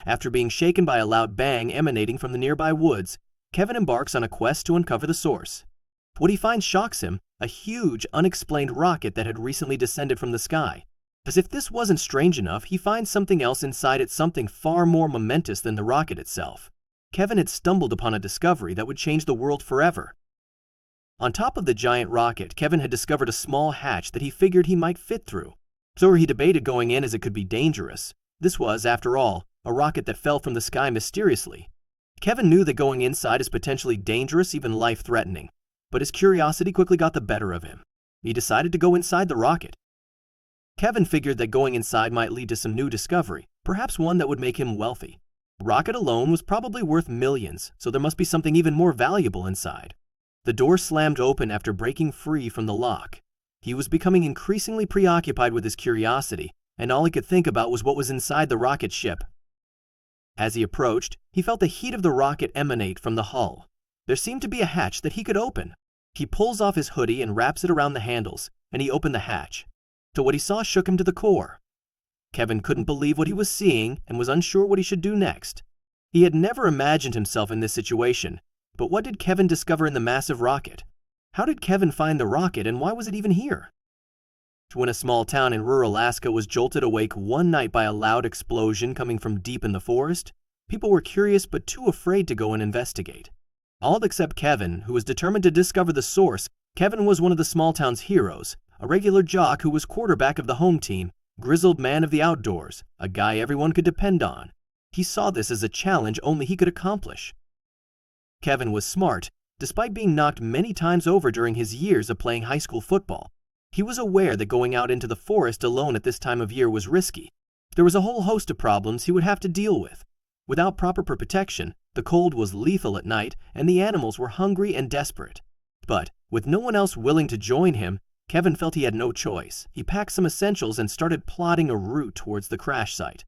After being shaken by a loud bang emanating from the nearby woods, Kevin embarks on a quest to uncover the source. What he finds shocks him: a huge, unexplained rocket that had recently descended from the sky. As if this wasn't strange enough, he finds something else inside it, something far more momentous than the rocket itself. Kevin had stumbled upon a discovery that would change the world forever. On top of the giant rocket, Kevin had discovered a small hatch that he figured he might fit through. So he debated going in, as it could be dangerous. This was, after all, a rocket that fell from the sky mysteriously. Kevin knew that going inside is potentially dangerous, even life-threatening. But his curiosity quickly got the better of him. He decided to go inside the rocket. Kevin figured that going inside might lead to some new discovery, perhaps one that would make him wealthy. The rocket alone was probably worth millions, so there must be something even more valuable inside. The door slammed open after breaking free from the lock. He was becoming increasingly preoccupied with his curiosity, and all he could think about was what was inside the rocket ship. As he approached, he felt the heat of the rocket emanate from the hull. There seemed to be a hatch that he could open. He pulls off his hoodie and wraps it around the handles, and he opened the hatch. So what he saw shook him to the core. Kevin couldn't believe what he was seeing and was unsure what he should do next. He had never imagined himself in this situation, but what did Kevin discover in the massive rocket? How did Kevin find the rocket, and why was it even here? When a small town in rural Alaska was jolted awake one night by a loud explosion coming from deep in the forest, people were curious but too afraid to go and investigate. All except Kevin, who was determined to discover the source. Kevin was one of the small town's heroes, a regular jock who was quarterback of the home team, grizzled man of the outdoors, a guy everyone could depend on. He saw this as a challenge only he could accomplish. Kevin was smart. Despite being knocked many times over during his years of playing high school football, he was aware that going out into the forest alone at this time of year was risky. There was a whole host of problems he would have to deal with. Without proper protection, the cold was lethal at night, and the animals were hungry and desperate. But, with no one else willing to join him, Kevin felt he had no choice. He packed some essentials and started plotting a route towards the crash site.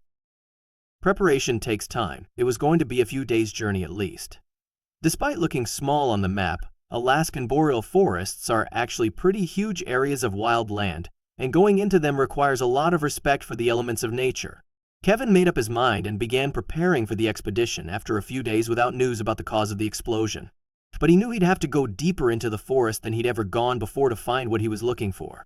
Preparation takes time. It was going to be a few days' journey at least. Despite looking small on the map, Alaskan boreal forests are actually pretty huge areas of wild land, and going into them requires a lot of respect for the elements of nature. Kevin made up his mind and began preparing for the expedition after a few days without news about the cause of the explosion. But he knew he'd have to go deeper into the forest than he'd ever gone before to find what he was looking for.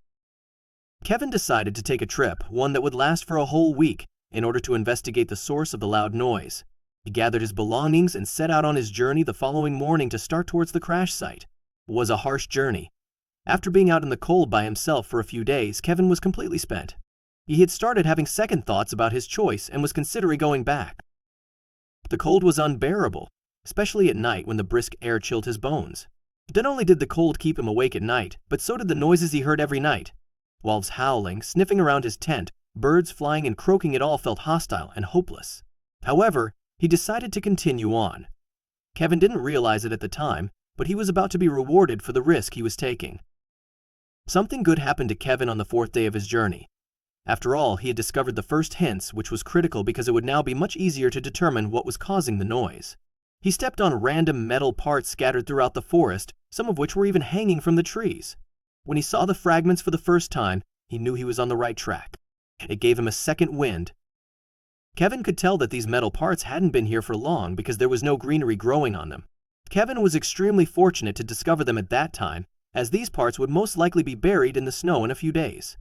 Kevin decided to take a trip, one that would last for a whole week, in order to investigate the source of the loud noise. He gathered his belongings and set out on his journey the following morning to start towards the crash site. It was a harsh journey. After being out in the cold by himself for a few days, Kevin was completely spent. He had started having second thoughts about his choice and was considering going back. The cold was unbearable, especially at night when the brisk air chilled his bones. Not only did the cold keep him awake at night, but so did the noises he heard every night. Wolves howling, sniffing around his tent, birds flying and croaking, it all felt hostile and hopeless. However, he decided to continue on. Kevin didn't realize it at the time, but he was about to be rewarded for the risk he was taking. Something good happened to Kevin on the fourth day of his journey. After all, he had discovered the first hints, which was critical because it would now be much easier to determine what was causing the noise. He stepped on random metal parts scattered throughout the forest, some of which were even hanging from the trees. When he saw the fragments for the first time, he knew he was on the right track. It gave him a second wind. Kevin could tell that these metal parts hadn't been here for long because there was no greenery growing on them. Kevin was extremely fortunate to discover them at that time, as these parts would most likely be buried in the snow in a few days.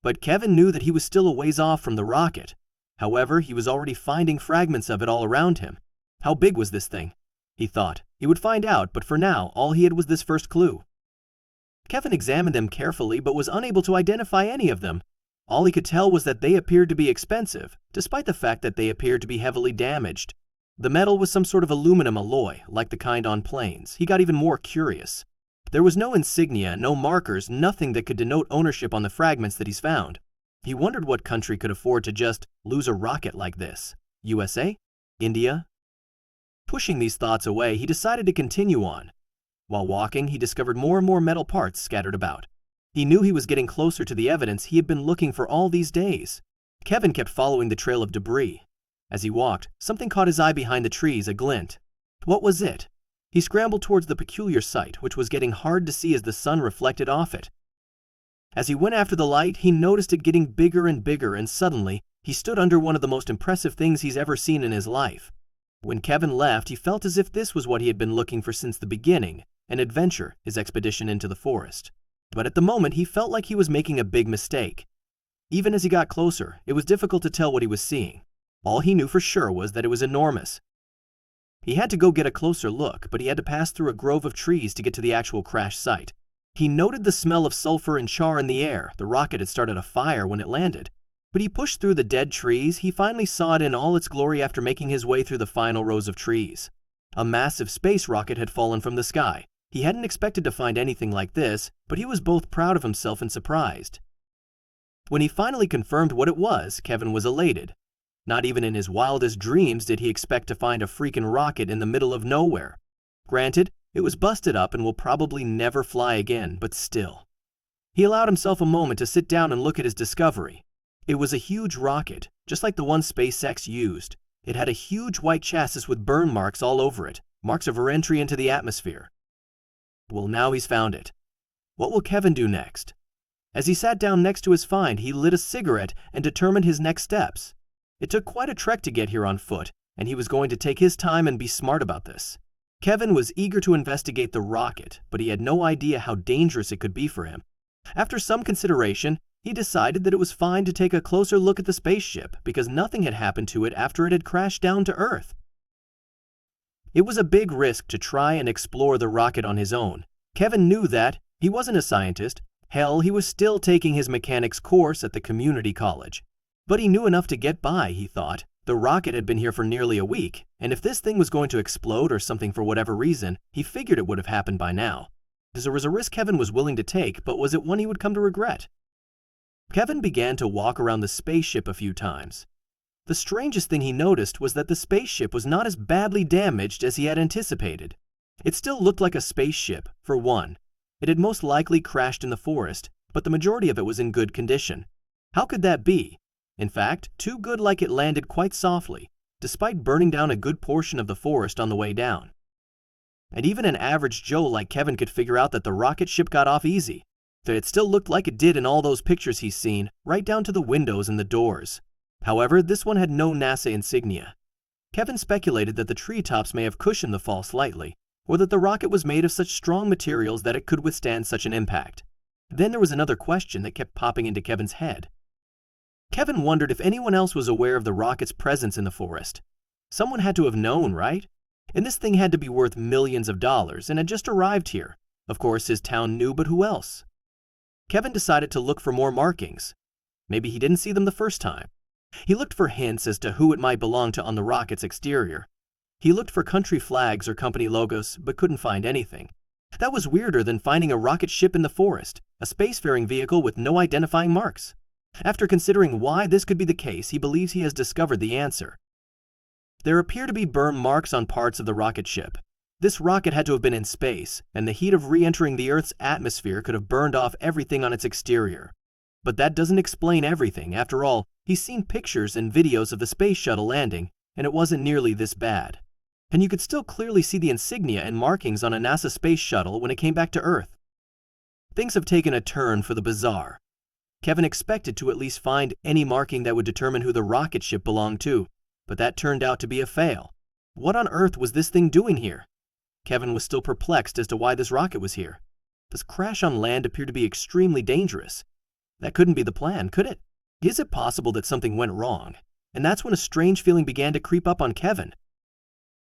But Kevin knew that he was still a ways off from the rocket. However, he was already finding fragments of it all around him. How big was this thing? He thought. He would find out, but for now, all he had was this first clue. Kevin examined them carefully but was unable to identify any of them. All he could tell was that they appeared to be expensive, despite the fact that they appeared to be heavily damaged. The metal was some sort of aluminum alloy, like the kind on planes. He got even more curious. There was no insignia, no markers, nothing that could denote ownership on the fragments that he's found. He wondered what country could afford to just lose a rocket like this. USA? India? Pushing these thoughts away, he decided to continue on. While walking, he discovered more and more metal parts scattered about. He knew he was getting closer to the evidence he had been looking for all these days. Kevin kept following the trail of debris. As he walked, something caught his eye behind the trees, a glint. What was it? He scrambled towards the peculiar sight, which was getting hard to see as the sun reflected off it. As he went after the light, he noticed it getting bigger and bigger, and suddenly, He stood under one of the most impressive things he's ever seen in his life. When Kevin left, he felt as if this was what he had been looking for since the beginning, an adventure, his expedition into the forest. But at the moment, he felt like he was making a big mistake. Even as he got closer, it was difficult to tell what he was seeing. All he knew for sure was that it was enormous. He had to go get a closer look, but he had to pass through a grove of trees to get to the actual crash site. He noted the smell of sulfur and char in the air. The rocket had started a fire when it landed. But he pushed through the dead trees. He finally saw it in all its glory after making his way through the final rows of trees. A massive space rocket had fallen from the sky. He hadn't expected to find anything like this, but he was both proud of himself and surprised. When he finally confirmed what it was, Kevin was elated. Not even in his wildest dreams did he expect to find a freaking rocket in the middle of nowhere. Granted, it was busted up and will probably never fly again, but still. He allowed himself a moment to sit down and look at his discovery. It was a huge rocket, just like the one SpaceX used. It had a huge white chassis with burn marks all over it, marks of her entry into the atmosphere. Well, now he's found it. What will Kevin do next? As he sat down next to his find, he lit a cigarette and determined his next steps. It took quite a trek to get here on foot, and he was going to take his time and be smart about this. Kevin was eager to investigate the rocket, but he had no idea how dangerous it could be for him. After some consideration, he decided that it was fine to take a closer look at the spaceship because nothing had happened to it after it had crashed down to Earth. It was a big risk to try and explore the rocket on his own. Kevin knew that. He wasn't a scientist. Hell, he was still taking his mechanics course at the community college. But he knew enough to get by, he thought. The rocket had been here for nearly a week, and if this thing was going to explode or something for whatever reason, he figured it would have happened by now. There was a risk Kevin was willing to take, but was it one he would come to regret? Kevin began to walk around the spaceship a few times. The strangest thing he noticed was that the spaceship was not as badly damaged as he had anticipated. It still looked like a spaceship, for one. It had most likely crashed in the forest, but the majority of it was in good condition. How could that be? In fact, too good, like it landed quite softly, despite burning down a good portion of the forest on the way down. And even an average Joe like Kevin could figure out that the rocket ship got off easy, that it still looked like it did in all those pictures he's seen, right down to the windows and the doors. However, this one had no NASA insignia. Kevin speculated that the treetops may have cushioned the fall slightly, or that the rocket was made of such strong materials that it could withstand such an impact. Then there was another question that kept popping into Kevin's head. Kevin wondered if anyone else was aware of the rocket's presence in the forest. Someone had to have known, right? And this thing had to be worth millions of dollars and had just arrived here. Of course, his town knew, but who else? Kevin decided to look for more markings. Maybe he didn't see them the first time. He looked for hints as to who it might belong to on the rocket's exterior. He looked for country flags or company logos, but couldn't find anything. That was weirder than finding a rocket ship in the forest, a spacefaring vehicle with no identifying marks. After considering why this could be the case, he believes he has discovered the answer. There appear to be burn marks on parts of the rocket ship. This rocket had to have been in space, and the heat of re-entering the Earth's atmosphere could have burned off everything on its exterior. But that doesn't explain everything. After all, he's seen pictures and videos of the space shuttle landing, and it wasn't nearly this bad. And you could still clearly see the insignia and markings on a NASA space shuttle when it came back to Earth. Things have taken a turn for the bizarre. Kevin expected to at least find any marking that would determine who the rocket ship belonged to, but that turned out to be a fail. What on earth was this thing doing here? Kevin was still perplexed as to why this rocket was here. This crash on land appeared to be extremely dangerous. That couldn't be the plan, could it? Is it possible that something went wrong? And that's when a strange feeling began to creep up on Kevin.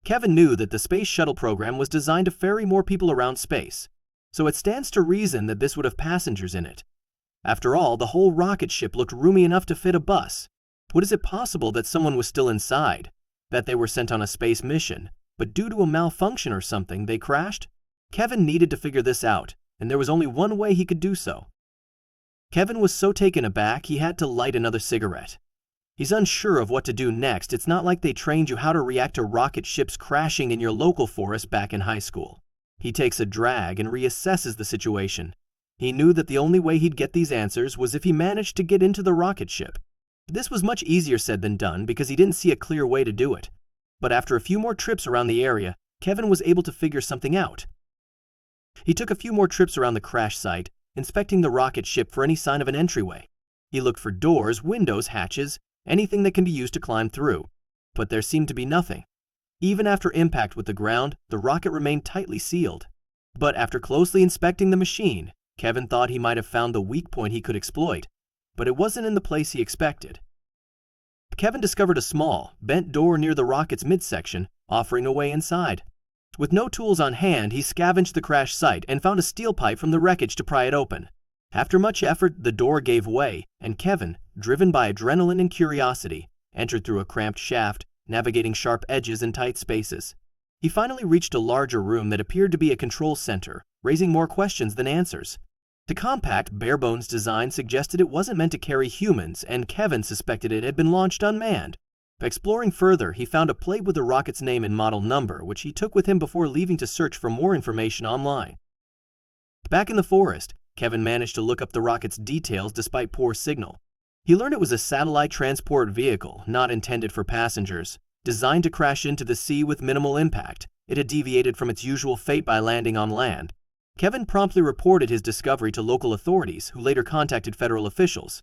Kevin knew that the space shuttle program was designed to ferry more people around space, so it stands to reason that this would have passengers in it. After all, the whole rocket ship looked roomy enough to fit a bus. What is it possible that someone was still inside? That they were sent on a space mission, but due to a malfunction or something, they crashed? Kevin needed to figure this out, and there was only one way he could do so. Kevin was so taken aback he had to light another cigarette. He's unsure of what to do next. It's not like they trained you how to react to rocket ships crashing in your local forest back in high school. He takes a drag and reassesses the situation. He knew that the only way he'd get these answers was if he managed to get into the rocket ship. This was much easier said than done because he didn't see a clear way to do it. But after a few more trips around the area, Kevin was able to figure something out. He took a few more trips around the crash site, inspecting the rocket ship for any sign of an entryway. He looked for doors, windows, hatches, anything that can be used to climb through. But there seemed to be nothing. Even after impact with the ground, the rocket remained tightly sealed. But after closely inspecting the machine, Kevin thought he might have found the weak point he could exploit, but it wasn't in the place he expected. Kevin discovered a small, bent door near the rocket's midsection, offering a way inside. With no tools on hand, he scavenged the crash site and found a steel pipe from the wreckage to pry it open. After much effort, the door gave way, and Kevin, driven by adrenaline and curiosity, entered through a cramped shaft, navigating sharp edges and tight spaces. He finally reached a larger room that appeared to be a control center, raising more questions than answers. The compact, bare-bones design suggested it wasn't meant to carry humans, and Kevin suspected it had been launched unmanned. Exploring further, he found a plate with the rocket's name and model number, which he took with him before leaving to search for more information online. Back in the forest, Kevin managed to look up the rocket's details despite poor signal. He learned it was a satellite transport vehicle, not intended for passengers. Designed to crash into the sea with minimal impact, it had deviated from its usual fate by landing on land. Kevin promptly reported his discovery to local authorities, who later contacted federal officials.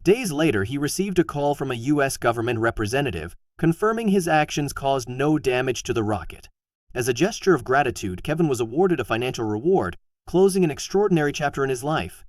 Days later, he received a call from a U.S. government representative confirming his actions caused no damage to the rocket. As a gesture of gratitude, Kevin was awarded a financial reward, closing an extraordinary chapter in his life.